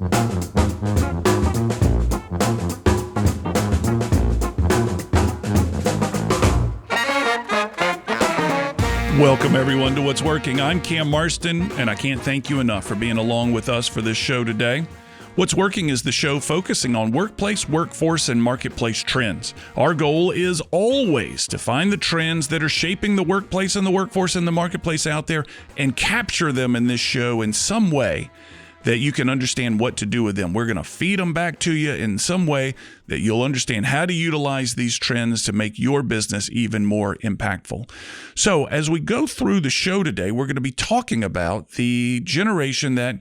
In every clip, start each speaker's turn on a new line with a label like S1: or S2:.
S1: Welcome, everyone, to What's Working. I'm Cam Marston, and I can't thank you enough for being along with us for this show today. What's Working is the show focusing on workplace, workforce, and marketplace trends. Our goal is always to find the trends that are shaping the workplace and the workforce and the marketplace out there and capture them in this show in some way that you can understand what to do with them. We're going to feed them back to you in some way that you'll understand how to utilize these trends to make your business even more impactful. So as we go through the show today, we're going to be talking about the generation that,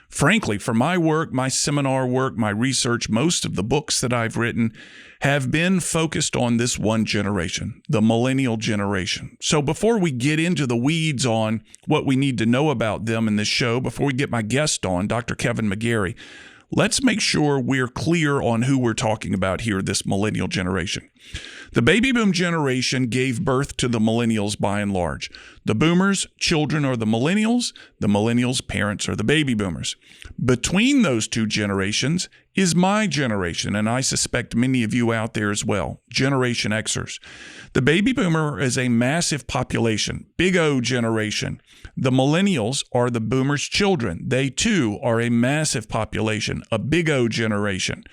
S1: frankly, for my work, my seminar work, my research, most of the books that I've written have been focused on this one generation, the millennial generation. So before we get into the weeds on what we need to know about them in this show, before we get my guest on, Dr. Kevin McGarry, let's make sure we're clear on who we're talking about here, this millennial generation. The baby boom generation gave birth to the millennials by and large. The boomers' children are the millennials parents are the baby boomers. Between those two generations is my generation, and I suspect many of you out there as well, Generation Xers. The baby boomer is a massive population, big O generation. The millennials are the boomers' children. They too are a massive population, a big O generation.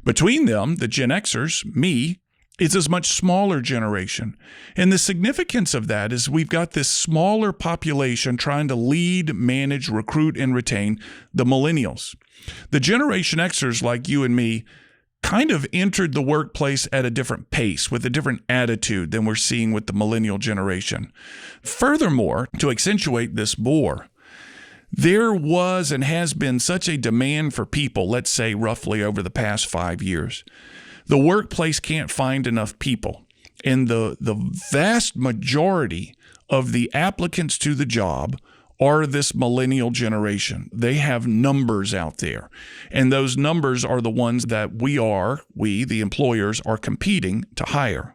S1: Between them, the Gen Xers, me, it's a much smaller generation. And the significance of that is we've got this smaller population trying to lead, manage, recruit, and retain the millennials. The Generation Xers, like you and me, kind of entered the workplace at a different pace with a different attitude than we're seeing with the millennial generation. Furthermore, to accentuate this more, there was and has been such a demand for people, let's say roughly over the past 5 years. The workplace can't find enough people, and the vast majority of the applicants to the job are this millennial generation. They have numbers out there, and those numbers are the ones that we, the employers, are competing to hire.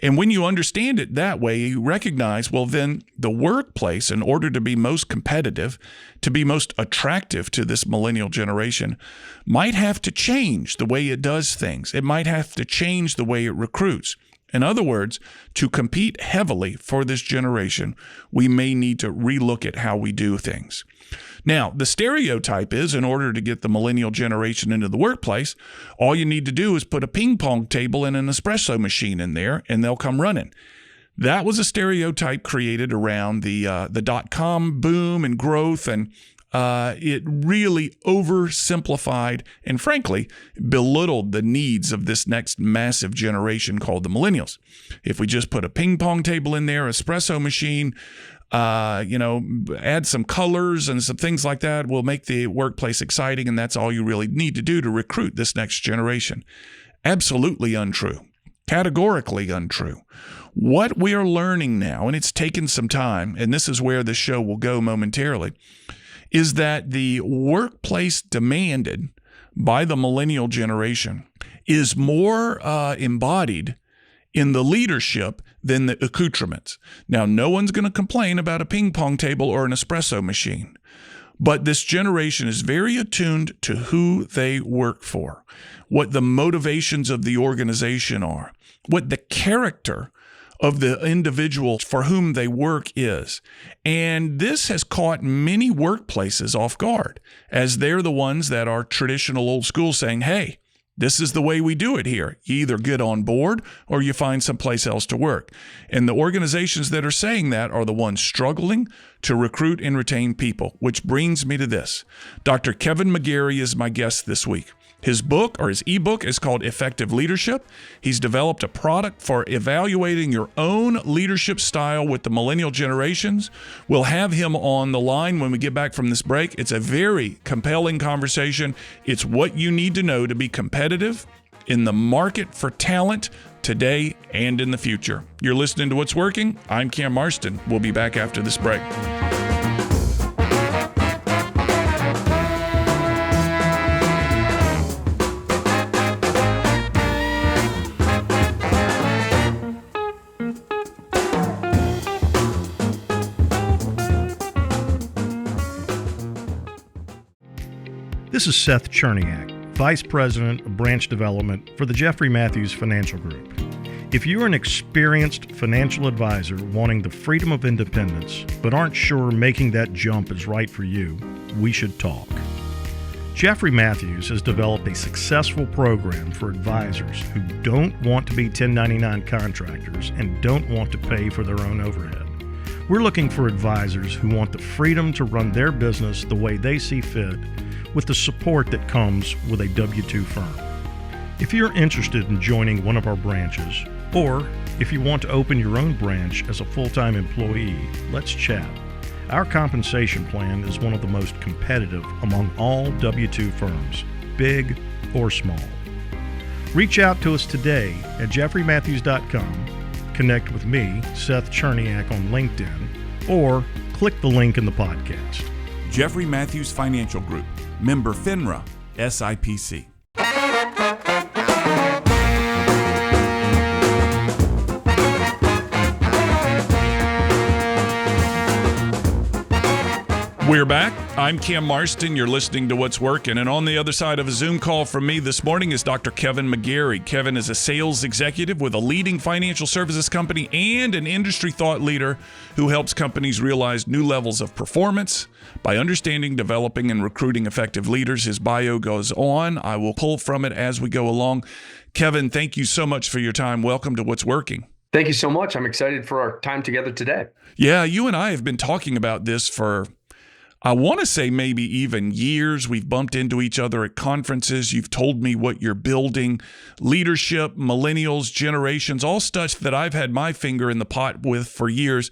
S1: And when you understand it that way, you recognize, well, then the workplace, in order to be most competitive, to be most attractive to this millennial generation, might have to change the way it does things. It might have to change the way it recruits. In other words, to compete heavily for this generation, we may need to relook at how we do things. Now, the stereotype is, in order to get the millennial generation into the workplace, all you need to do is put a ping pong table and an espresso machine in there, and they'll come running. That was a stereotype created around the dot-com boom and growth, and it really oversimplified and, frankly, belittled the needs of this next massive generation called the millennials. If we just put a ping pong table in there, espresso machine, add some colors and some things like that, will make the workplace exciting, and that's all you really need to do to recruit this next generation. Absolutely untrue. Categorically untrue. What we are learning now, and it's taken some time, and this is where the show will go momentarily, is that the workplace demanded by the millennial generation is more embodied in the leadership than the accoutrements. Now, no one's going to complain about a ping pong table or an espresso machine, but this generation is very attuned to who they work for, what the motivations of the organization are, what the character of the individual for whom they work is. And this has caught many workplaces off guard, as they're the ones that are traditional old school saying, hey, this is the way we do it here. You either get on board or you find someplace else to work. And the organizations that are saying that are the ones struggling to recruit and retain people, which brings me to this. Dr. Kevin McGarry is my guest this week. His book, or his ebook, is called Effective Leadership. He's developed a product for evaluating your own leadership style with the millennial generations. We'll have him on the line when we get back from this break. It's a very compelling conversation. It's what you need to know to be competitive in the market for talent today and in the future. You're listening to What's Working. I'm Cam Marston. We'll be back after this break.
S2: This is Seth Cherniak, Vice President of Branch Development for the Jeffrey Matthews Financial Group. If you're an experienced financial advisor wanting the freedom of independence but aren't sure making that jump is right for you, we should talk. Jeffrey Matthews has developed a successful program for advisors who don't want to be 1099 contractors and don't want to pay for their own overhead. We're looking for advisors who want the freedom to run their business the way they see fit, with the support that comes with a W-2 firm. If you're interested in joining one of our branches, or if you want to open your own branch as a full-time employee, let's chat. Our compensation plan is one of the most competitive among all W-2 firms, big or small. Reach out to us today at jeffreymatthews.com, connect with me, Seth Cherniak, on LinkedIn, or click the link in the podcast.
S1: Jeffrey Matthews Financial Group, member FINRA, SIPC. We're back. I'm Cam Marston. You're listening to What's Working. And on the other side of a Zoom call from me this morning is Dr. Kevin McGarry. Kevin is a sales executive with a leading financial services company and an industry thought leader who helps companies realize new levels of performance by understanding, developing, and recruiting effective leaders. His bio goes on. I will pull from it as we go along. Kevin, thank you so much for your time. Welcome to What's Working.
S3: Thank you so much. I'm excited for our time together today.
S1: Yeah, you and I have been talking about this for, I want to say, maybe even years. We've bumped into each other at conferences. You've told me what you're building, leadership, millennials, generations, all stuff that I've had my finger in the pot with for years.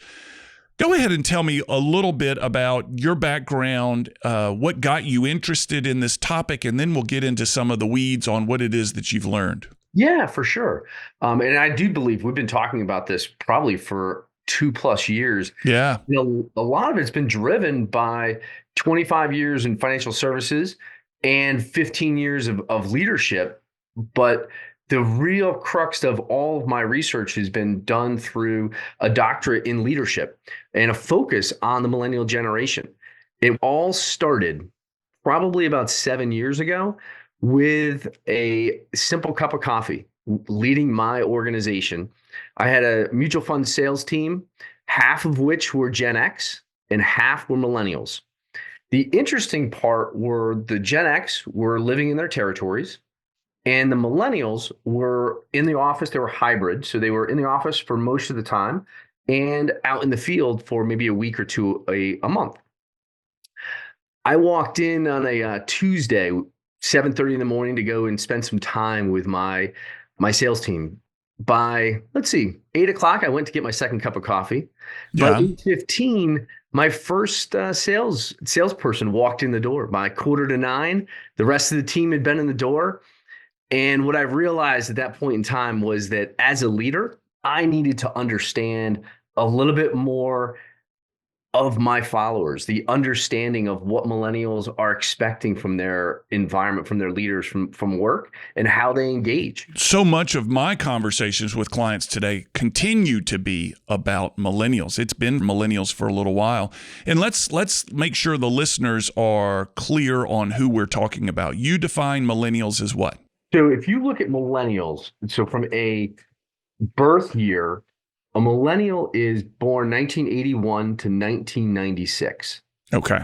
S1: Go ahead and tell me a little bit about your background, what got you interested in this topic, and then we'll get into some of the weeds on what it is that you've learned.
S3: Yeah, for sure. And I do believe we've been talking about this probably for 2+ years.
S1: Yeah.
S3: A lot of it's been driven by 25 years in financial services and 15 years of leadership. But the real crux of all of my research has been done through a doctorate in leadership and a focus on the millennial generation. It all started probably about 7 years ago with a simple cup of coffee leading my organization. I had a mutual fund sales team, half of which were Gen X and half were millennials. The interesting part were the Gen X were living in their territories and the millennials were in the office. They were hybrid. So they were in the office for most of the time and out in the field for maybe a week or two a month. I walked in on a Tuesday, 7:30 in the morning, to go and spend some time with my sales team. By, 8 o'clock, I went to get my second cup of coffee.
S1: Yeah.
S3: By 8:15, my first salesperson walked in the door. By 8:45, the rest of the team had been in the door. And what I realized at that point in time was that as a leader, I needed to understand a little bit more of my followers, the understanding of what millennials are expecting from their environment, from their leaders, from work, and how they engage.
S1: So much of my conversations with clients today continue to be about millennials. It's been millennials for a little while. And let's make sure the listeners are clear on who we're talking about. You define millennials as what?
S3: So if you look at millennials, so from a birth year, a millennial is born 1981 to 1996.
S1: Okay.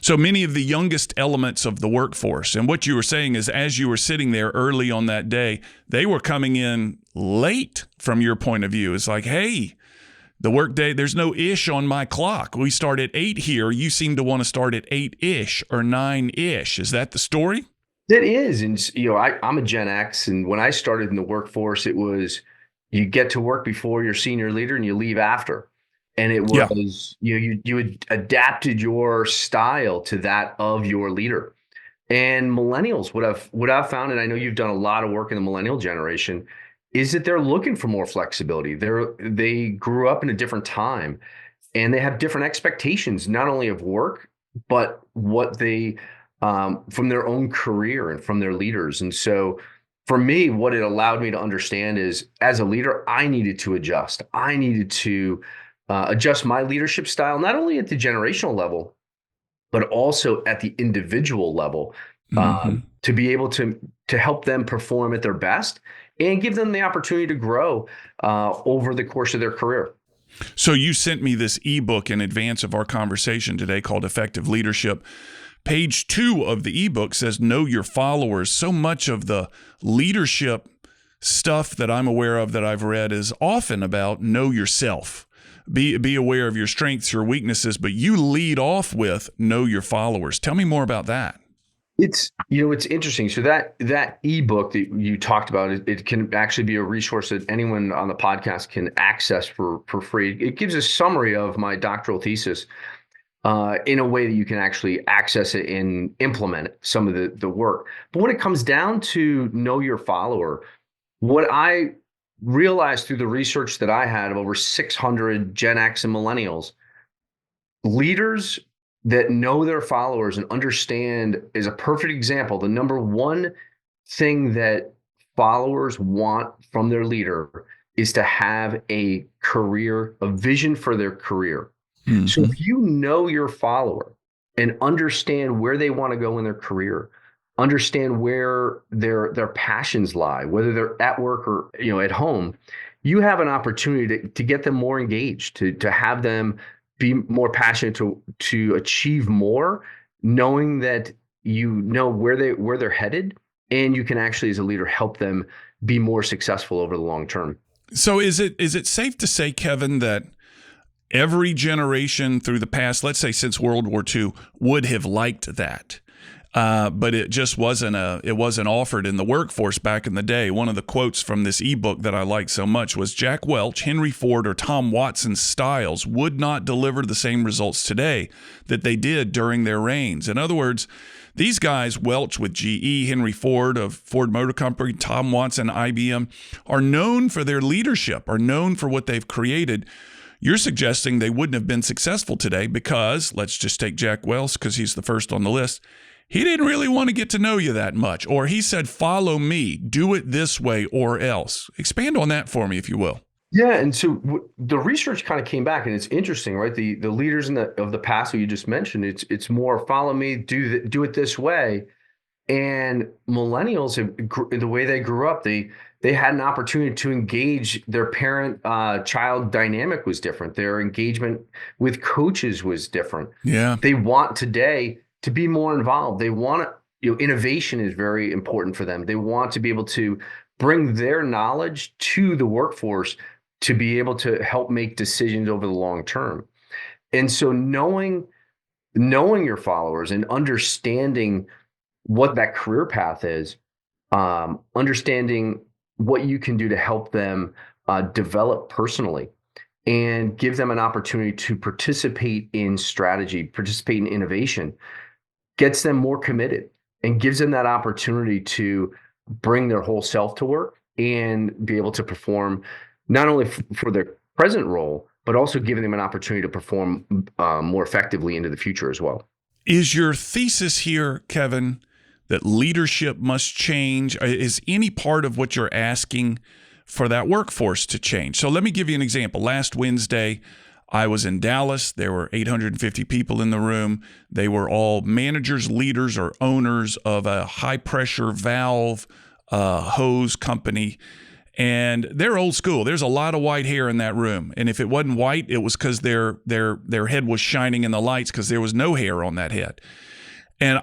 S1: So many of the youngest elements of the workforce. And what you were saying is, as you were sitting there early on that day, they were coming in late from your point of view. It's like, hey, the workday, there's no ish on my clock. We start at 8 here. You seem to want to start at 8-ish or 9-ish. Is that the story?
S3: It is. And, I'm a Gen X. And when I started in the workforce, it was, you get to work before your senior leader and you leave after. And it was, you had adapted your style to that of your leader. And millennials, what I've found, and I know you've done a lot of work in the millennial generation, is that they're looking for more flexibility. They grew up in a different time and they have different expectations, not only of work, but what they, from their own career and from their leaders. And so for me, what it allowed me to understand is, as a leader, I needed to adjust. I needed to adjust my leadership style, not only at the generational level, but also at the individual level,
S1: Mhm.
S3: to be able to help them perform at their best and give them the opportunity to grow over the course of their career.
S1: So you sent me this ebook in advance of our conversation today called Effective Leadership. Page 2 of the ebook says, know your followers. So much of the leadership stuff that I'm aware of that I've read is often about know yourself. Be aware of your strengths, your weaknesses, but you lead off with know your followers. Tell me more about that.
S3: It's interesting. So that ebook that you talked about, it can actually be a resource that anyone on the podcast can access for free. It gives a summary of my doctoral thesis in a way that you can actually access it and implement some of the work. But when it comes down to know your follower, what I realized through the research that I had of over 600 Gen X and millennials, leaders that know their followers and understand is a perfect example. The number one thing that followers want from their leader is to have a career, a vision for their career. So
S1: Mm-hmm.
S3: if you know your follower and understand where they want to go in their career, understand where their passions lie, whether they're at work or at home, you have an opportunity to get them more engaged, to have them be more passionate, to achieve more, knowing that you know where they're headed, and you can actually, as a leader, help them be more successful over the long term.
S1: So is it safe to say, Kevin, that every generation through the past, let's say since World War II, would have liked that? But it just wasn't offered in the workforce back in the day. One of the quotes from this ebook that I like so much was Jack Welch, Henry Ford, or Tom Watson's styles would not deliver the same results today that they did during their reigns. In other words, these guys, Welch with GE, Henry Ford of Ford Motor Company, Tom Watson, IBM, are known for their leadership, are known for what they've created. You're suggesting they wouldn't have been successful today because, let's just take Jack Welch because he's the first on the list. He didn't really want to get to know you that much, or he said, follow me, do it this way or else. Expand on that for me, if you will.
S3: Yeah, and so the research kind of came back, and it's interesting, right? The leaders of the past who you just mentioned, it's more follow me, do it this way. And millennials, the way they grew up, they had an opportunity to engage. Their parent-child dynamic was different. Their engagement with coaches was different.
S1: Yeah.
S3: They want today to be more involved. They want innovation is very important for them. They want to be able to bring their knowledge to the workforce to be able to help make decisions over the long term. And so knowing your followers and understanding what that career path is, understanding what you can do to help them develop personally and give them an opportunity to participate in strategy, participate in innovation, gets them more committed and gives them that opportunity to bring their whole self to work and be able to perform not only for their present role, but also giving them an opportunity to perform more effectively into the future as well.
S1: Is your thesis here, Kevin, that leadership must change? Is any part of what you're asking for that workforce to change? So let me give you an example. Last Wednesday, I was in Dallas. There were 850 people in the room. They were all managers, leaders, or owners of a high-pressure valve hose company. And they're old school. There's a lot of white hair in that room. And if it wasn't white, it was because their head was shining in the lights because there was no hair on that head. And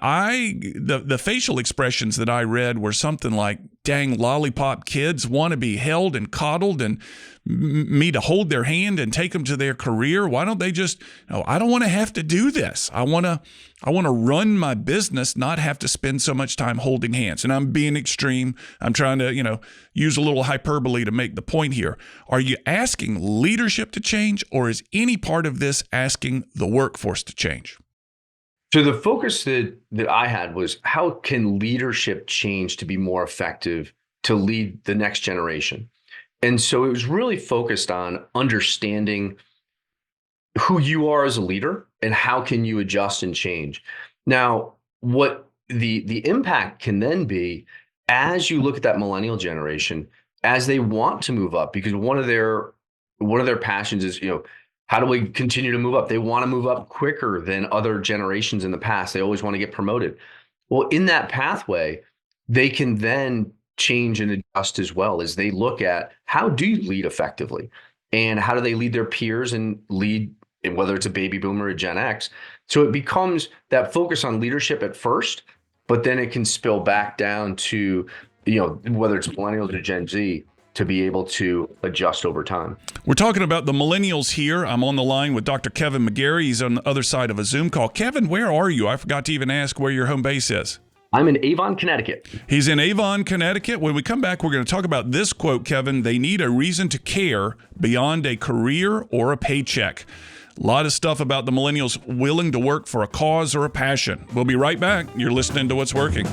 S1: the facial expressions that I read were something like, dang, lollipop kids want to be held and coddled and me to hold their hand and take them to their career. Why don't they just, I don't want to have to do this. I want to run my business, not have to spend so much time holding hands. And I'm being extreme. I'm trying to, use a little hyperbole to make the point here. Are you asking leadership to change, or is any part of this asking the workforce to change?
S3: So the focus that I had was, how can leadership change to be more effective to lead the next generation? And so it was really focused on understanding who you are as a leader and how can you adjust and change. Now, what the impact can then be as you look at that millennial generation, as they want to move up, because one of their passions is, How do we continue to move up? They want to move up quicker than other generations in the past. They always want to get promoted. Well, in that pathway, they can then change and adjust as well as they look at how do you lead effectively and how do they lead their peers and lead, and whether it's a baby boomer or a Gen X. So it becomes that focus on leadership at first, but then it can spill back down to, whether it's millennials or Gen Z, to be able to adjust over time.
S1: We're talking about the millennials here. I'm on the line with Dr. Kevin McGarry. He's on the other side of a Zoom call. Kevin, where are you? I forgot to even ask where your home base is.
S3: I'm in Avon, Connecticut.
S1: He's in Avon, Connecticut. When we come back, we're going to talk about this quote, Kevin. They need a reason to care beyond a career or a paycheck. A lot of stuff about the millennials willing to work for a cause or a passion. We'll be right back. You're listening to What's Working.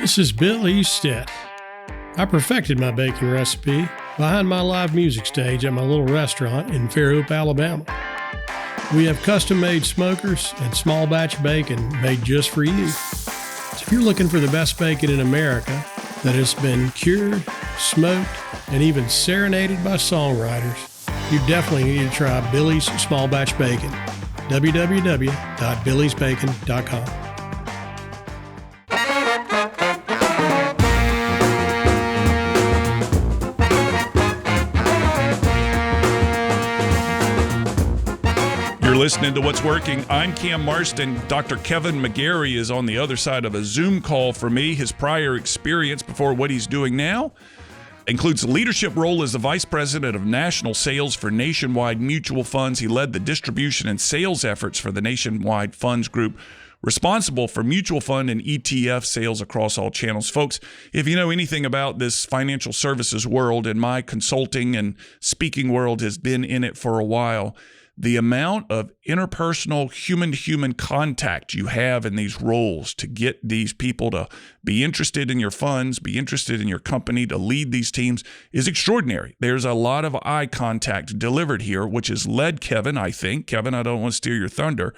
S4: This is Bill Eastet. I perfected my baking recipe behind my live music stage at my little restaurant in Fairhope, Alabama. We have custom-made smokers and small batch bacon made just for you. So if you're looking for the best bacon in America that has been cured, smoked, and even serenaded by songwriters, you definitely need to try Billy's Small Batch Bacon. www.billysbacon.com.
S1: You're listening to What's Working. I'm Cam Marston. Dr. Kevin McGarry is on the other side of a Zoom call for me. His prior experience before what he's doing now includes a leadership role as the Vice President of National Sales for Nationwide Mutual Funds. He led the distribution and sales efforts for the Nationwide Funds Group, responsible for mutual fund and ETF sales across all channels. Folks, if you know anything about this financial services world, and my consulting and speaking world has been in it for a while, the amount of interpersonal human-to-human contact you have in these roles to get these people to be interested in your funds, be interested in your company, to lead these teams is extraordinary. There's a lot of eye contact delivered here, which has led Kevin, I think, Kevin, I don't want to steal your thunder,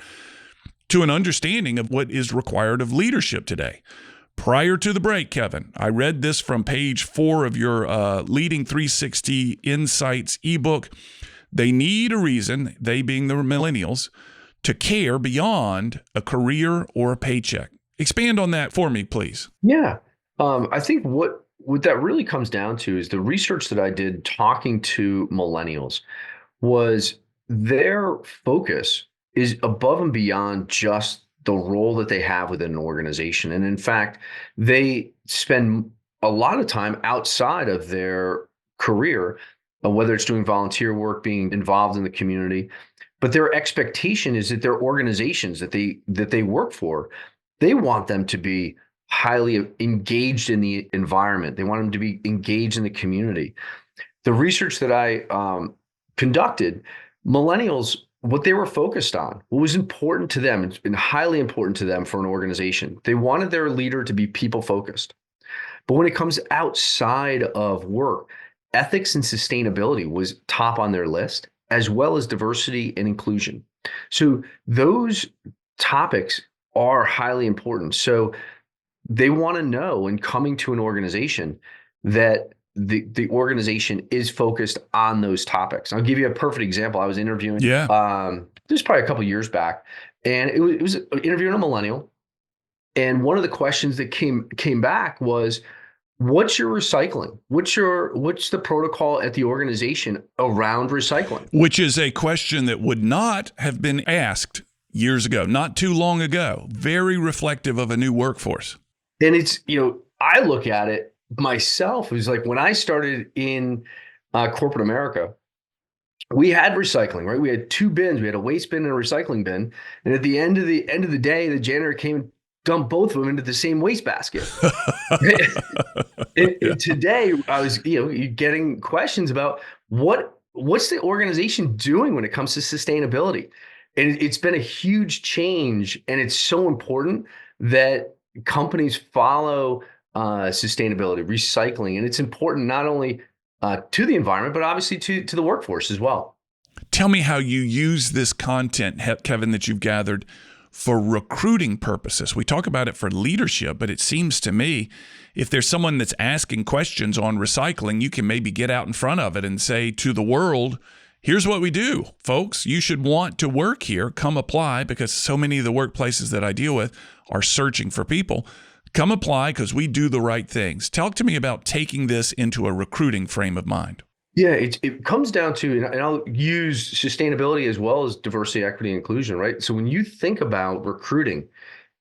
S1: to an understanding of what is required of leadership today. Prior to the break, Kevin, I read this from page 4 of your Leading 360 Insights ebook. They need a reason, they being the millennials, to care beyond a career or a paycheck. Expand on that for me, please.
S3: Yeah. I think what that really comes down to is the research that I did talking to millennials was their focus is above and beyond just the role that they have within an organization. And in fact, they spend a lot of time outside of their career, whether it's doing volunteer work, being involved in the community. But their expectation is that their organizations that they work for, they want them to be highly engaged in the environment. They want them to be engaged in the community. The research that I conducted, millennials, what they were focused on, what was important to them, it's been highly important to them for an organization. They wanted their leader to be people-focused. But when it comes outside of work, ethics and sustainability was top on their list, as well as diversity and inclusion. So those topics are highly important. So they want to know when coming to an organization that the organization is focused on those topics. I'll give you a perfect example. I was interviewing, this was probably a couple of years back, and it was interviewing a millennial. And one of the questions that came back was, what's your recycling? What's the protocol at the organization around recycling? Which
S1: is a question that would not have been asked years ago, not too long ago. Very reflective of a new workforce.
S3: And it's, I look at it myself, it was like when I started in corporate America, we had recycling, right? We had 2 bins. We had a waste bin and a recycling bin. And at the end of the day, the janitor came and dumped both of them into the same waste basket. Today, I was, getting questions about what's the organization doing when it comes to sustainability. And it's been a huge change, and it's so important that companies follow sustainability, recycling, and it's important not only to the environment, but obviously to the workforce as well.
S1: Tell me how you use this content, Kevin, that you've gathered for recruiting purposes. We talk about it for leadership, but it seems to me if there's someone that's asking questions on recycling, you can maybe get out in front of it and say to the world, here's what we do, folks. You should want to work here. Come apply, because so many of the workplaces that I deal with are searching for people. Come apply because we do the right things. Talk to me about taking this into a recruiting frame of mind.
S3: Yeah, it comes down to, and I'll use sustainability as well as diversity, equity, and inclusion, right? So when you think about recruiting,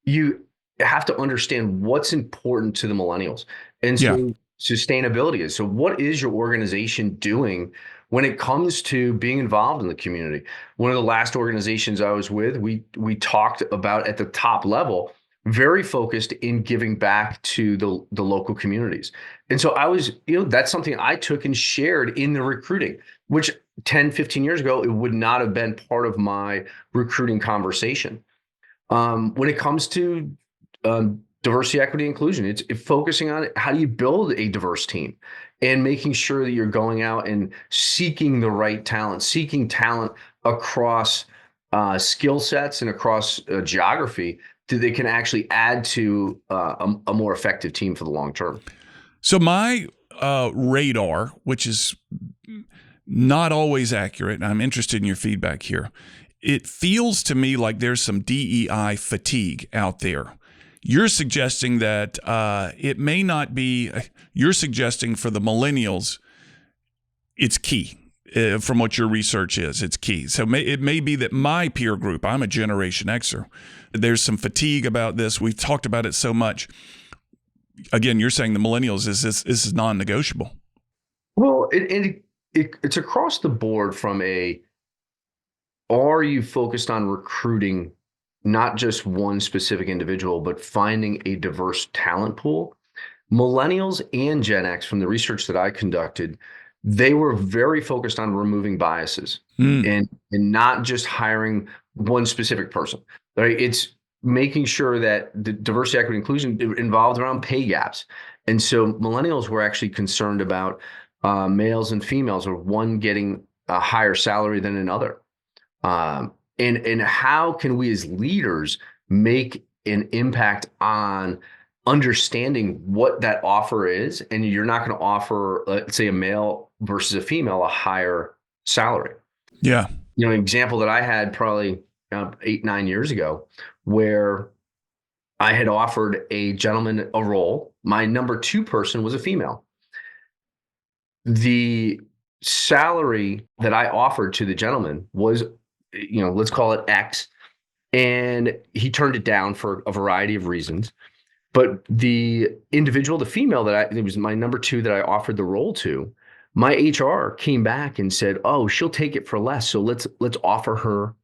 S3: you have to understand what's important to the millennials. And so sustainability is, so what is your organization doing when it comes to being involved in the community? One of the last organizations I was with, we talked about at the top level, very focused in giving back to the local communities. And so I was, that's something I took and shared in the recruiting, which 10, 15 years ago, it would not have been part of my recruiting conversation. When it comes to diversity, equity, inclusion, it's focusing on how do you build a diverse team and making sure that you're going out and seeking the right talent, seeking talent across skill sets and across geography, they can actually add to a more effective team for the long term.
S1: So my radar, which is not always accurate, and I'm interested in your feedback here, it feels to me like there's some DEI fatigue out there. You're suggesting that it may not be, you're suggesting for the millennials, it's key. From what your research is, it's key. So it may be that my peer group, I'm a Generation Xer, there's some fatigue about this. We've talked about it so much. Again, you're saying the millennials this is non-negotiable.
S3: Well, it's across the board from are you focused on recruiting not just one specific individual, but finding a diverse talent pool? Millennials and Gen X, from the research that I conducted, they were very focused on removing biases and not just hiring one specific person. Right? It's making sure that the diversity, equity, inclusion involved around pay gaps. And so millennials were actually concerned about males and females, or one getting a higher salary than another. And how can we as leaders make an impact on understanding what that offer is? And you're not going to offer, let's say, a male versus a female a higher salary.
S1: Yeah.
S3: An example that I had probably 8-9 years ago, where I had offered a gentleman a role. My number 2 person was a female. The salary that I offered to the gentleman was, let's call it X, and he turned it down for a variety of reasons. But the individual, the female it was my number 2 that I offered the role to, my HR came back and said, "Oh, she'll take it for less, so let's offer her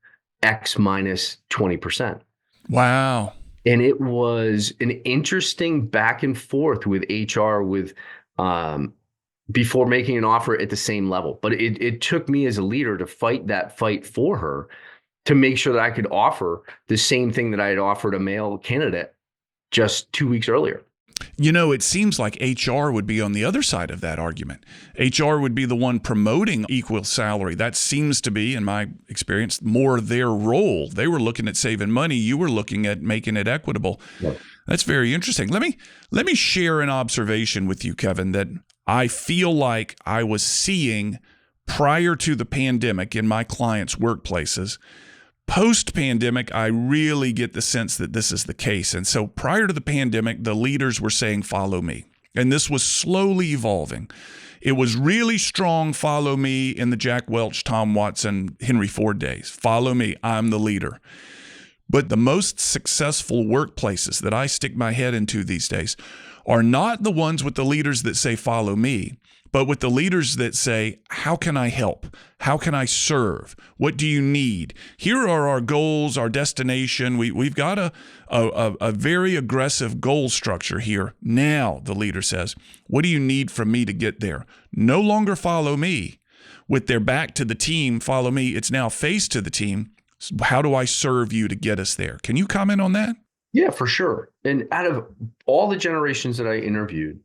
S3: X minus 20%.
S1: Wow.
S3: And it was an interesting back and forth with HR before making an offer at the same level. But it took me as a leader to fight that fight for her to make sure that I could offer the same thing that I had offered a male candidate just 2 weeks earlier.
S1: It seems like HR would be on the other side of that argument. HR would be the one promoting equal salary. That seems to be, in my experience, more their role. They were looking at saving money. You were looking at making it equitable. Yep. That's very interesting. Let me share an observation with you, Kevin, that I feel like I was seeing prior to the pandemic in my clients' workplaces. Post-pandemic, I really get the sense that this is the case. And so prior to the pandemic, the leaders were saying, follow me. And this was slowly evolving. It was really strong, follow me, in the Jack Welch, Tom Watson, Henry Ford days. Follow me, I'm the leader. But the most successful workplaces that I stick my head into these days are not the ones with the leaders that say, follow me, but with the leaders that say, how can I help? How can I serve? What do you need? Here are our goals, our destination. We've got a very aggressive goal structure here. Now, the leader says, what do you need from me to get there? No longer follow me. With their back to the team, follow me. It's now face to the team. How do I serve you to get us there? Can you comment on that?
S3: Yeah, for sure. And out of all the generations that I interviewed,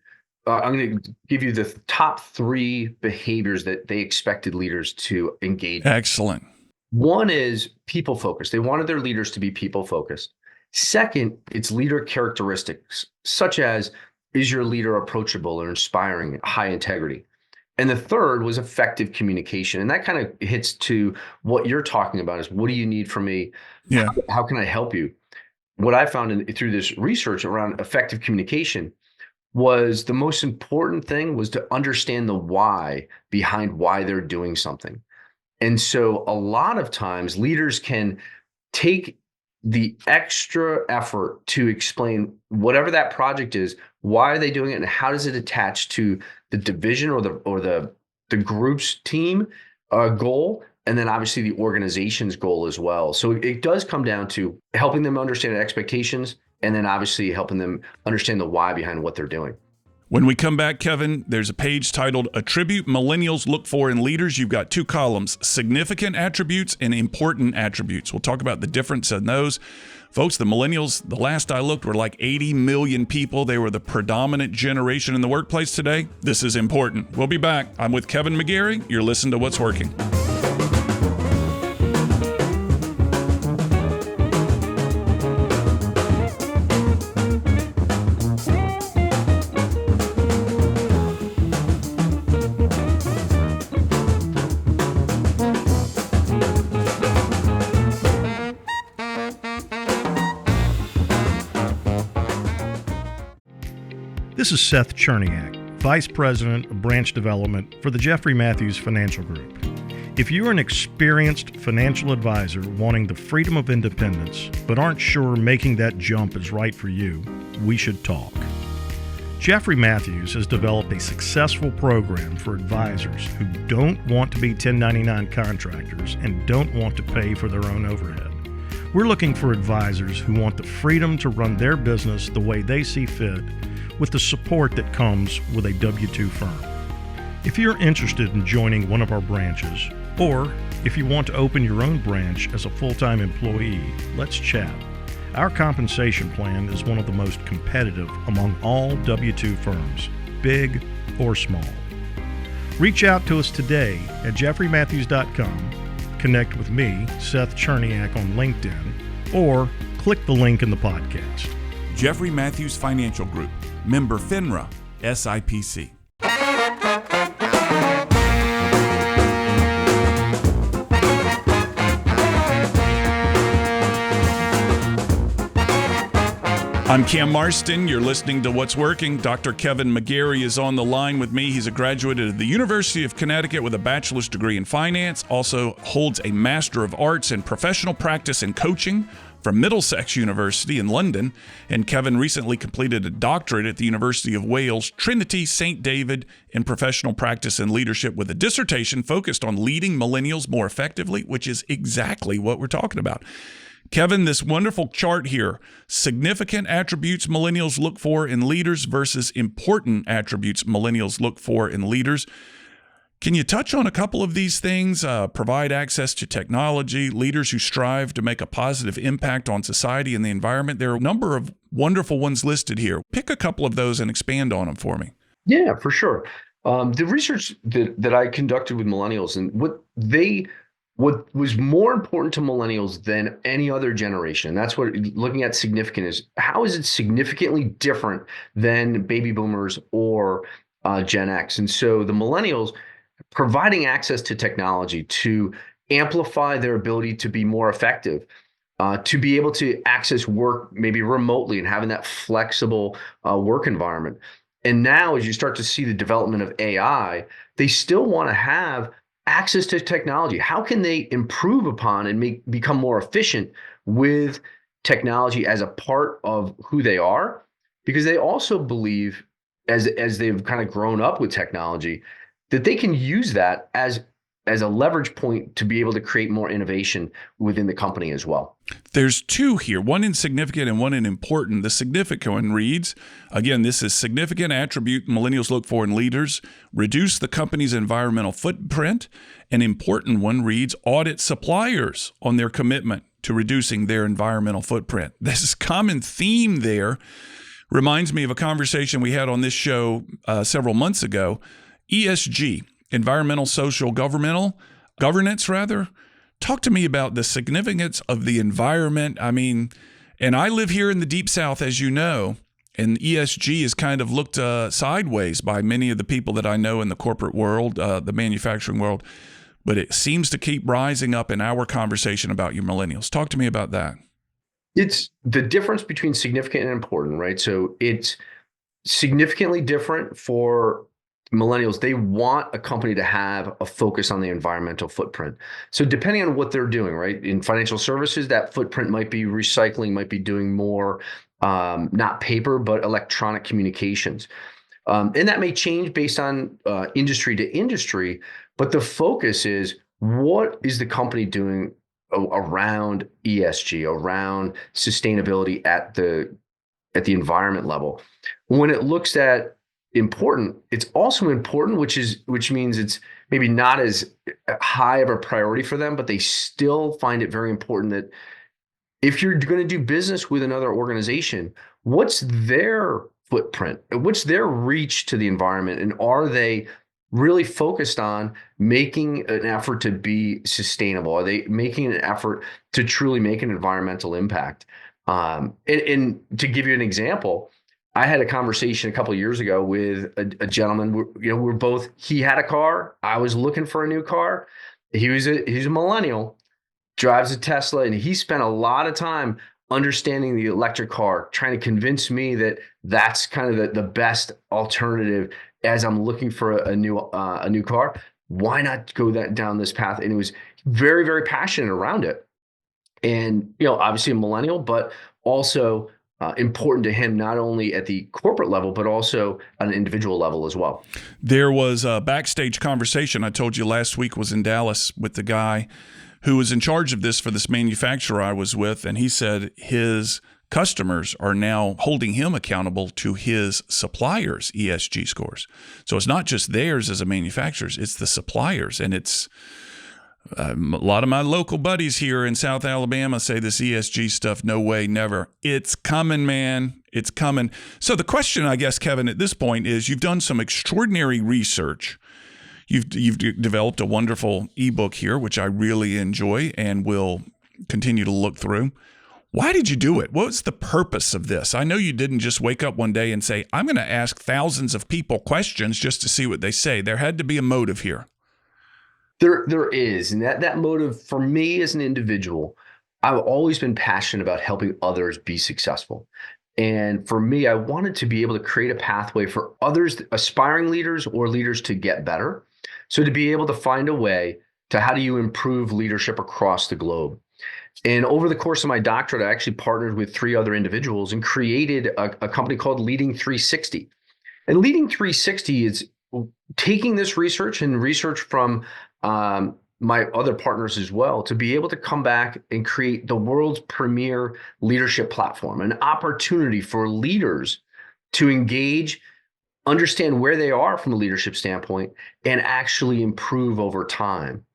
S3: I'm going to give you the top 3 behaviors that they expected leaders to engage.
S1: Excellent.
S3: One is people focused. They wanted their leaders to be people focused. Second, it's leader characteristics, such as, is your leader approachable or inspiring, high integrity? And the third was effective communication. And that kind of hits to what you're talking about is, what do you need from me?
S1: Yeah.
S3: How can I help you? What I found through this research around effective communication was the most important thing was to understand the why behind why they're doing something. And so a lot of times leaders can take the extra effort to explain whatever that project is, why are they doing it, and how does it attach to the division or the group's team goal, and then obviously the organization's goal as well. So it does come down to helping them understand expectations, and then obviously helping them understand the why behind what they're doing.
S1: When we come back, Kevin, there's a page titled Attribute Millennials Look For in Leaders. You've got 2 columns, significant attributes and important attributes. We'll talk about the difference in those. Folks, the millennials, the last I looked, were like 80 million people. They were the predominant generation in the workplace today. This is important. We'll be back. I'm with Kevin McGarry. You're listening to What's Working.
S2: This is Seth Cherniak, Vice President of Branch Development for the Jeffrey Matthews Financial Group. If you are an experienced financial advisor wanting the freedom of independence, but aren't sure making that jump is right for you, we should talk. Jeffrey Matthews has developed a successful program for advisors who don't want to be 1099 contractors and don't want to pay for their own overhead. We're looking for advisors who want the freedom to run their business the way they see fit, with the support that comes with a W-2 firm. If you're interested in joining one of our branches, or if you want to open your own branch as a full-time employee, let's chat. Our compensation plan is one of the most competitive among all W-2 firms, big or small. Reach out to us today at jeffreymatthews.com, connect with me, Seth Cherniak, on LinkedIn, or click the link in the podcast.
S1: Jeffrey Matthews Financial Group, member FINRA, SIPC. I'm Cam Marston. You're listening to What's Working. Dr. Kevin McGarry is on the line with me. He's a graduate of the University of Connecticut with a bachelor's degree in finance, also holds a Master of Arts in Professional Practice and Coaching from Middlesex University in London, and Kevin recently completed a doctorate at the University of Wales, Trinity St. David, in Professional Practice and Leadership with a dissertation focused on leading millennials more effectively, which is exactly what we're talking about. Kevin, this wonderful chart here, significant attributes millennials look for in leaders versus important attributes millennials look for in leaders. Can you touch on a couple of these things? Provide access to technology, leaders who strive to make a positive impact on society and the environment. There are a number of wonderful ones listed here. Pick a couple of those and expand on them for me.
S3: Yeah, for sure. The research that I conducted with millennials, and what was more important to millennials than any other generation, that's what looking at significant is, how is it significantly different than baby boomers or Gen X? And so the millennials providing access to technology to amplify their ability to be more effective, to be able to access work maybe remotely and having that flexible work environment. And now as you start to see the development of AI, they still want to have access to technology. How can they improve upon and become more efficient with technology as a part of who they are? Because they also believe, as they've kind of grown up with technology, that they can use that as a leverage point to be able to create more innovation within the company as well.
S1: There's two here, one in significant and one in important. The significant one reads, again, this is significant attribute millennials look for in leaders, reduce the company's environmental footprint. An important one reads, audit suppliers on their commitment to reducing their environmental footprint. This is a common theme there. reminds me of a conversation we had on this show several months ago. ESG, environmental, social, governance rather. Talk to me about the significance of the environment. I mean, and I live here in the Deep South, as you know, and ESG is kind of looked sideways by many of the people that I know in the corporate world, the manufacturing world. But it seems to keep rising up in our conversation about you millennials. Talk to me about that.
S3: It's the difference between significant and important, right? So it's significantly different for millennials. They want a company to have a focus on the environmental footprint. So depending on what they're doing, right? In financial services, that footprint might be recycling, might be doing more, not paper, but electronic communications. And that may change based on industry to industry, but the focus is what is the company doing around ESG, around sustainability at the environment level. When it looks at important, it's also important, which means it's maybe not as high of a priority for them, but they still find it very important that if you're going to do business with another organization, what's their footprint? What's their reach to the environment? And are they really focused on making an effort to be sustainable? Are they making an effort to truly make an environmental impact? And to give you an example, I had a conversation a couple of years ago with a gentleman. We're both. He had a car. I was looking for a new car. He's a millennial, drives a Tesla, and he spent a lot of time understanding the electric car, trying to convince me that that's kind of the best alternative as I'm looking for a new car. Why not go down this path? And it was very, very passionate around it. And, obviously a millennial, but also important to him, not only at the corporate level, but also on an individual level as well.
S1: There was a backstage conversation I told you last week was in Dallas with the guy who was in charge of this for this manufacturer I was with. And he said his customers are now holding him accountable to his suppliers' ESG scores. So it's not just theirs as a manufacturer, it's the suppliers. And it's a lot of my local buddies here in South Alabama say this ESG stuff, no way, never. It's coming, man. It's coming. So the question, I guess, Kevin, at this point is you've done some extraordinary research. You've developed a wonderful ebook here, which I really enjoy and will continue to look through. Why did you do it? What was the purpose of this? I know you didn't just wake up one day and say, I'm going to ask thousands of people questions just to see what they say. There had to be a motive here.
S3: There is. And that motive for me as an individual, I've always been passionate about helping others be successful. And for me, I wanted to be able to create a pathway for others, aspiring leaders or leaders, to get better. So to be able to find a way to how do you improve leadership across the globe. And over the course of my doctorate, I actually partnered with 3 other individuals and created a company called Leading 360. And Leading 360 is taking this research and research from my other partners as well to be able to come back and create the world's premier leadership platform, an opportunity for leaders to engage, understand where they are from a leadership standpoint, and actually improve over time.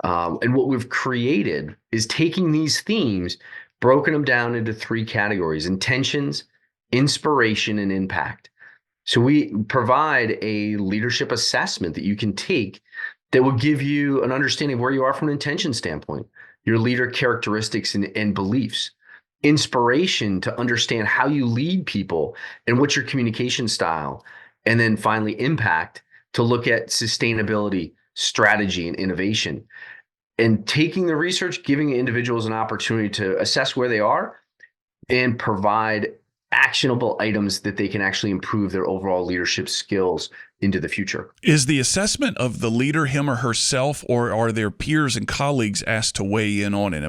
S3: And what we've created is taking these themes, broken them down into 3 categories: intentions, inspiration, and impact. So we provide a leadership assessment that you can take that will give you an understanding of where you are from an intention standpoint, your leader characteristics and beliefs, inspiration to understand how you lead people and what's your communication style, and then finally impact to look at sustainability, strategy, and innovation. And taking the research, giving individuals an opportunity to assess where they are and provide actionable items that they can actually improve their overall leadership skills into the future.
S1: Is the assessment of the leader him or herself, or are their peers and colleagues asked to weigh in on it?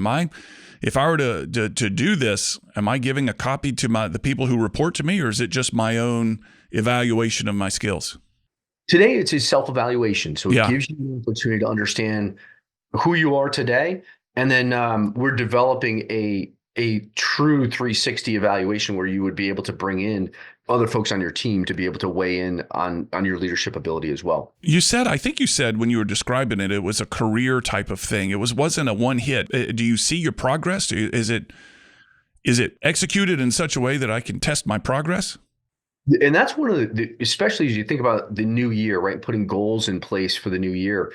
S1: If I were to do this, am I giving a copy to the people who report to me, or is it just my own evaluation of my skills?
S3: Today, it's a self-evaluation. So it gives you the opportunity to understand who you are today. And then we're developing a true 360 evaluation where you would be able to bring in other folks on your team to be able to weigh in on your leadership ability as well.
S1: I think you said when you were describing it, it was a career type of thing. It wasn't a one hit. Do you see your progress? Is it executed in such a way that I can test my progress?
S3: And that's one of especially as you think about the new year, right? Putting goals in place for the new year.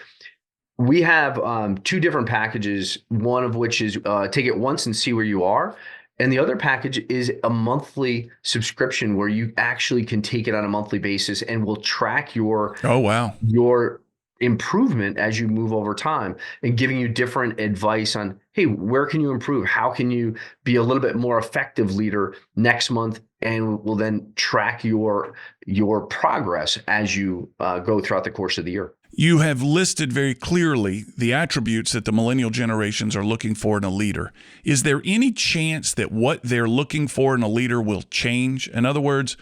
S3: We have two different packages, one of which is take it once and see where you are. And the other package is a monthly subscription where you actually can take it on a monthly basis and will track your
S1: Oh, wow.
S3: your improvement as you move over time and giving you different advice on, hey, where can you improve? How can you be a little bit more effective leader next month? And will then track your progress as you go throughout the course of the year.
S1: You have listed very clearly the attributes that the millennial generations are looking for in a leader. Is there any chance that what they're looking for in a leader will change? In other words,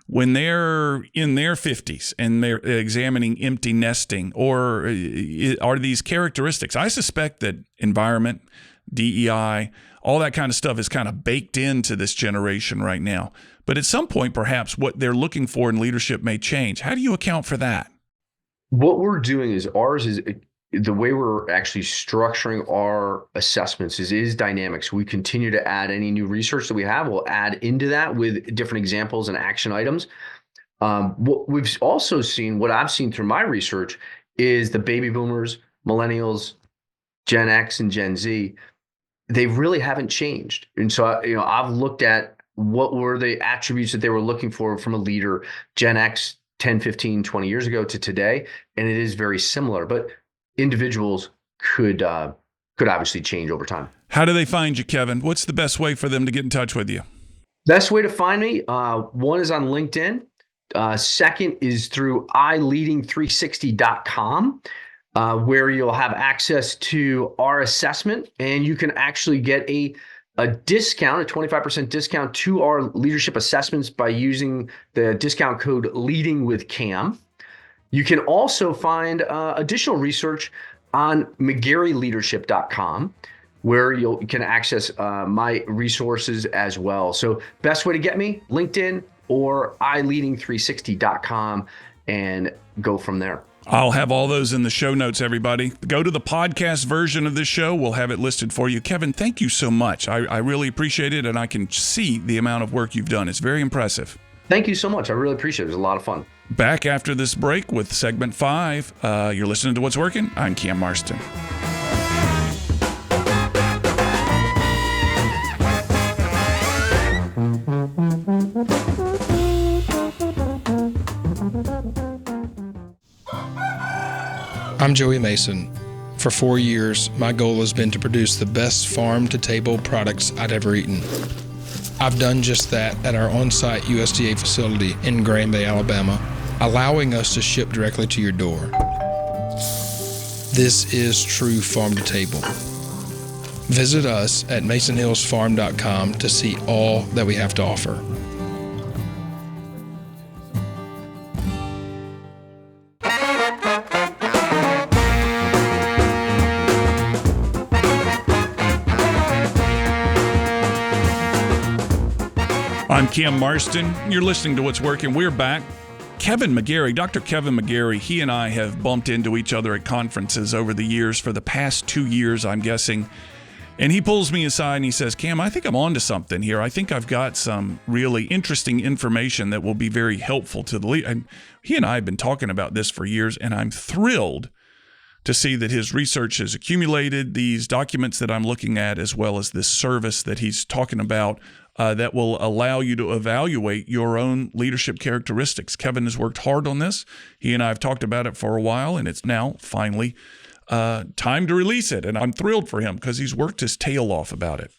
S1: when they're in their 50s and they're examining empty nesting, or are these characteristics? I suspect that environment, DEI, all that kind of stuff is kind of baked into this generation right now. But at some point, perhaps what they're looking for in leadership may change. How do you account for that?
S3: What we're doing is the way we're actually structuring our assessments is dynamic. So we continue to add any new research that we have. We'll add into that with different examples and action items. What we've also seen, what I've seen through my research, is the baby boomers, millennials, Gen X, and Gen Z, they really haven't changed. And so, I've looked at what were the attributes that they were looking for from a leader, Gen X, 10, 15, 20 years ago to today, and it is very similar. But individuals could obviously change over time.
S1: How do they find you, Kevin? What's the best way for them to get in touch with you?
S3: Best way to find me, one is on LinkedIn. Second is through iLeading360.com, where you'll have access to our assessment, and you can actually get a discount, a 25% discount to our leadership assessments by using the discount code Leading with Cam. You can also find additional research on McGarryleadership.com, where you can access my resources as well. So best way to get me, LinkedIn or iLeading360.com, and go from there.
S1: I'll have all those in the show notes, everybody. Go to the podcast version of this show. We'll have it listed for you. Kevin, thank you so much. I really appreciate it, and I can see the amount of work you've done. It's very impressive.
S3: Thank you so much. I really appreciate it. It was a lot of fun.
S1: Back after this break with segment 5. You're listening to What's Working. I'm Cam Marston.
S5: I'm Joey Mason. For 4 years, my goal has been to produce the best farm-to-table products I'd ever eaten. I've done just that at our on-site USDA facility in Grand Bay, Alabama, allowing us to ship directly to your door. This is true farm-to-table. Visit us at masonhillsfarm.com to see all that we have to offer.
S1: I'm Cam Marston. You're listening to What's Working. We're back. Kevin McGarry, Dr. Kevin McGarry, he and I have bumped into each other at conferences over the years, for the past 2 years, I'm guessing. And he pulls me aside and he says, Cam, I think I'm onto something here. I think I've got some really interesting information that will be very helpful to the lead. And he and I have been talking about this for years, and I'm thrilled to see that his research has accumulated these documents that I'm looking at, as well as this service that he's talking about that will allow you to evaluate your own leadership characteristics. Kevin has worked hard on this. He and I have talked about it for a while, and it's now finally time to release it. And I'm thrilled for him because he's worked his tail off about it.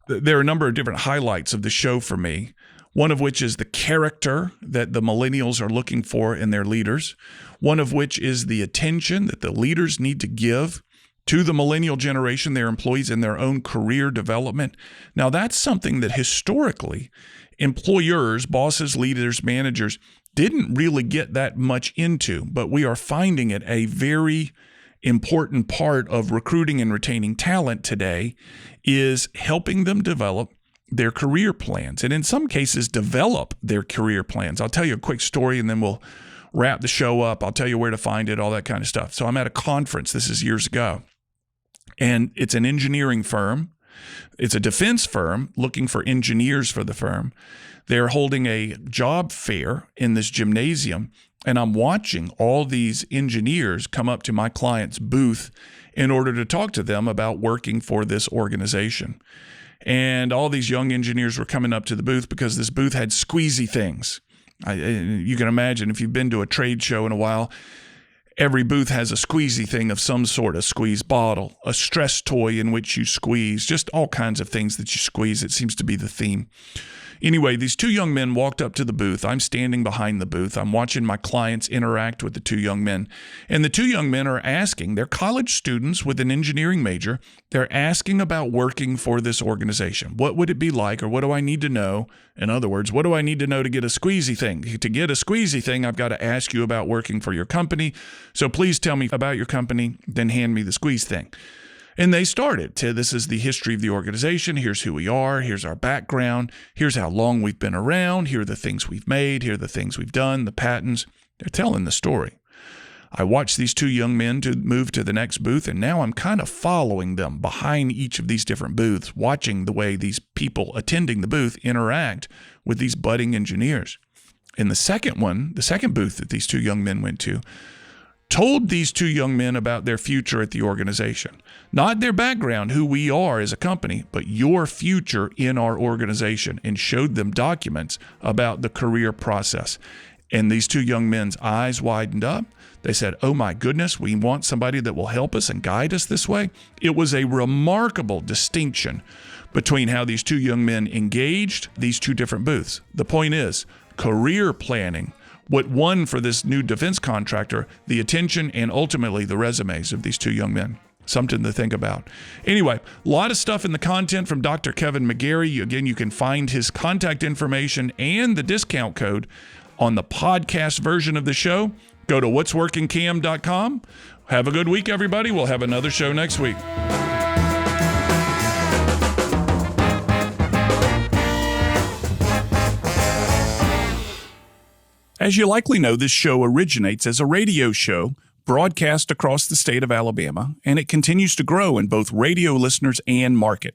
S1: There are a number of different highlights of the show for me, one of which is the character that the millennials are looking for in their leaders, one of which is the attention that the leaders need to give to the millennial generation, their employees, in their own career development. Now, that's something that historically employers, bosses, leaders, managers didn't really get that much into, but we are finding it a very important part of recruiting and retaining talent today, is helping them develop their career plans, and in some cases develop their career plans. I'll tell you a quick story and then we'll wrap the show up. I'll tell you where to find it, all that kind of stuff. So I'm at a conference, this is years ago, and it's an engineering firm, It's a defense firm looking for engineers for the firm. They're holding a job fair in this gymnasium, and I'm watching all these engineers come up to my client's booth in order to talk to them about working for this organization. And all these young engineers were coming up to the booth because this booth had squeezy things. You can imagine if you've been to a trade show in a while, every booth has a squeezy thing of some sort, a squeeze bottle, a stress toy in which you squeeze, just all kinds of things that you squeeze. It seems to be the theme. Anyway, these two young men walked up to the booth. I'm standing behind the booth. I'm watching my clients interact with the two young men. And the two young men are asking, they're college students with an engineering major. They're asking about working for this organization. What would it be like, or what do I need to know? In other words, what do I need to know to get a squeezy thing? To get a squeezy thing, I've got to ask you about working for your company. So please tell me about your company, then hand me the squeeze thing. And they started to, this is the history of the organization. Here's who we are. Here's our background. Here's how long we've been around. Here are the things we've made. Here are the things we've done, the patents. They're telling the story. I watched these two young men to move to the next booth, and now I'm kind of following them behind each of these different booths, watching the way these people attending the booth interact with these budding engineers. And the second booth that these two young men went to, told these two young men about their future at the organization. Not their background, who we are as a company, but your future in our organization, and showed them documents about the career process. And these two young men's eyes widened up. They said, oh my goodness, we want somebody that will help us and guide us this way. It was a remarkable distinction between how these two young men engaged these two different booths. The point is, career planning, what won for this new defense contractor, the attention and ultimately the resumes of these two young men. Something to think about. Anyway, a lot of stuff in the content from Dr. Kevin McGarry. Again, you can find his contact information and the discount code on the podcast version of the show. Go to whatsworkingcam.com. Have a good week, everybody. We'll have another show next week. As you likely know, this show originates as a radio show broadcast across the state of Alabama, and it continues to grow in both radio listeners and market.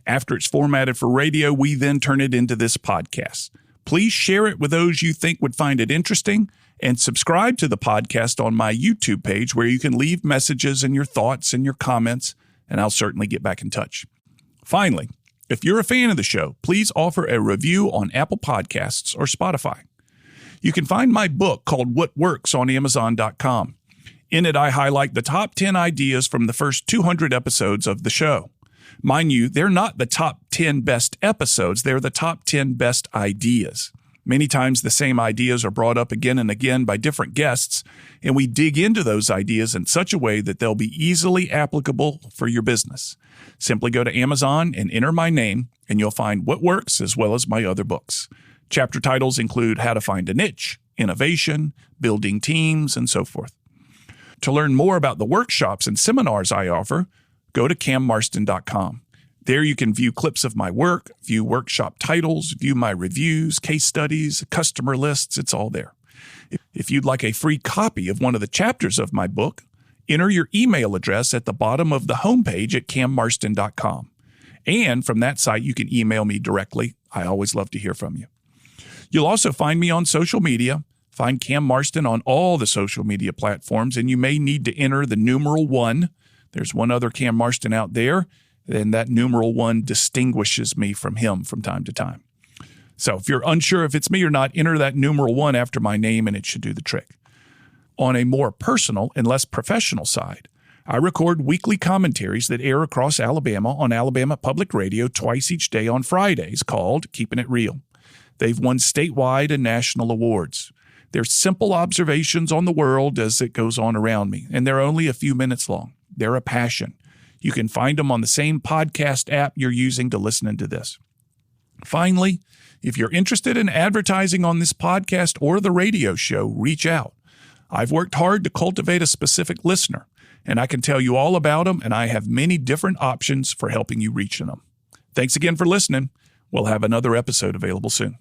S1: After it's formatted for radio, we then turn it into this podcast. Please share it with those you think would find it interesting, and subscribe to the podcast on my YouTube page, where you can leave messages and your thoughts and your comments, and I'll certainly get back in touch. Finally, if you're a fan of the show, please offer a review on Apple Podcasts or Spotify. You can find my book called What Works on Amazon.com. In it, I highlight the top 10 ideas from the first 200 episodes of the show. Mind you, they're not the top 10 best episodes, they're the top 10 best ideas. Many times the same ideas are brought up again and again by different guests, and we dig into those ideas in such a way that they'll be easily applicable for your business. Simply go to Amazon and enter my name, and you'll find What Works as well as my other books. Chapter titles include How to Find a Niche, Innovation, Building Teams, and so forth. To learn more about the workshops and seminars I offer, go to cammarston.com. There you can view clips of my work, view workshop titles, view my reviews, case studies, customer lists. It's all there. If you'd like a free copy of one of the chapters of my book, enter your email address at the bottom of the homepage at cammarston.com. And from that site, you can email me directly. I always love to hear from you. You'll also find me on social media. Find Cam Marston on all the social media platforms, and you may need to enter the numeral 1. There's one other Cam Marston out there, and that numeral 1 distinguishes me from him from time to time. So if you're unsure if it's me or not, enter that numeral 1 after my name, and it should do the trick. On a more personal and less professional side, I record weekly commentaries that air across Alabama on Alabama Public Radio twice each day on Fridays, called Keeping It Real. They've won statewide and national awards. They're simple observations on the world as it goes on around me, and they're only a few minutes long. They're a passion. You can find them on the same podcast app you're using to listen to this. Finally, if you're interested in advertising on this podcast or the radio show, reach out. I've worked hard to cultivate a specific listener, and I can tell you all about them, and I have many different options for helping you reach them. Thanks again for listening. We'll have another episode available soon.